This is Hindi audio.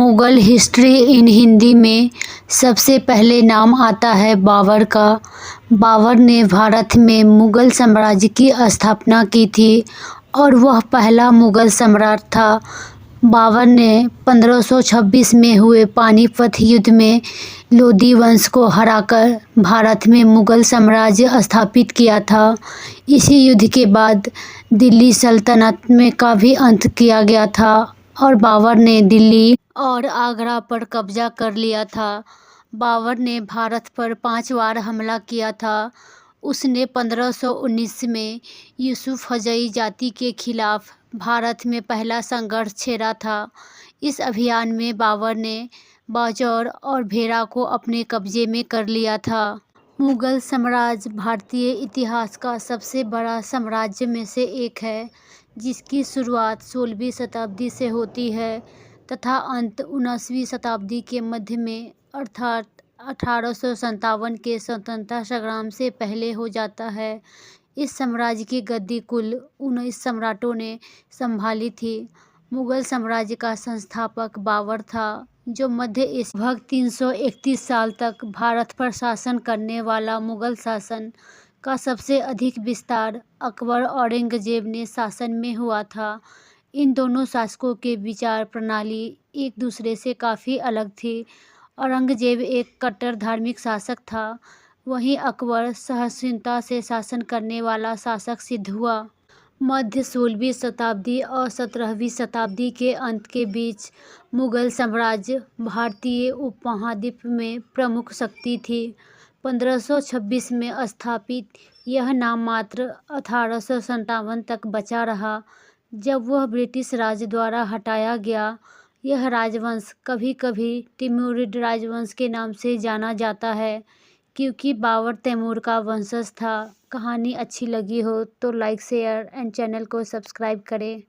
मुग़ल हिस्ट्री इन हिंदी में सबसे पहले नाम आता है बाबर का। बाबर ने भारत में मुग़ल साम्राज्य की स्थापना की थी और वह पहला मुग़ल सम्राट था। बाबर ने 1526 में हुए पानीपत युद्ध में लोदी वंश को हराकर भारत में मुग़ल साम्राज्य स्थापित किया था। इसी युद्ध के बाद दिल्ली सल्तनत में का भी अंत किया गया था और बाबर ने दिल्ली और आगरा पर कब्जा कर लिया था। बाबर ने भारत पर 5 बार हमला किया था। उसने 1519 में यूसुफजई जाति के खिलाफ भारत में पहला संघर्ष छेड़ा था। इस अभियान में बाबर ने बाजौर और भेरा को अपने कब्जे में कर लिया था। मुग़ल साम्राज्य भारतीय इतिहास का सबसे बड़ा साम्राज्य में से एक है, जिसकी शुरुआत 16वीं शताब्दी से होती है तथा अंत 19वीं शताब्दी के मध्य में अर्थात 1857 के स्वतंत्रता संग्राम से पहले हो जाता है। इस साम्राज्य की गद्दी कुल 19 सम्राटों ने संभाली थी। मुग़ल साम्राज्य का संस्थापक बाबर था, जो मध्य एशिया लगभग 331 साल तक भारत पर शासन करने वाला। मुग़ल शासन का सबसे अधिक विस्तार अकबर और औरंगजेब ने शासन में हुआ था। इन दोनों शासकों के विचार प्रणाली एक दूसरे से काफ़ी अलग थी। औरंगजेब एक कट्टर धार्मिक शासक था, वहीं अकबर सहिष्णुता से शासन करने वाला शासक सिद्ध हुआ। मध्य 16वीं शताब्दी और 17वीं शताब्दी के अंत के बीच मुग़ल साम्राज्य भारतीय उपमहाद्वीप में प्रमुख शक्ति थी। 1526 में स्थापित यह नाम मात्र 1857 तक बचा रहा, जब वह ब्रिटिश राज द्वारा हटाया गया। यह राजवंश कभी कभी तिमुरिड राजवंश के नाम से जाना जाता है, क्योंकि बाबर तैमूर का वंशज था। कहानी अच्छी लगी हो तो लाइक, शेयर एंड चैनल को सब्सक्राइब करें।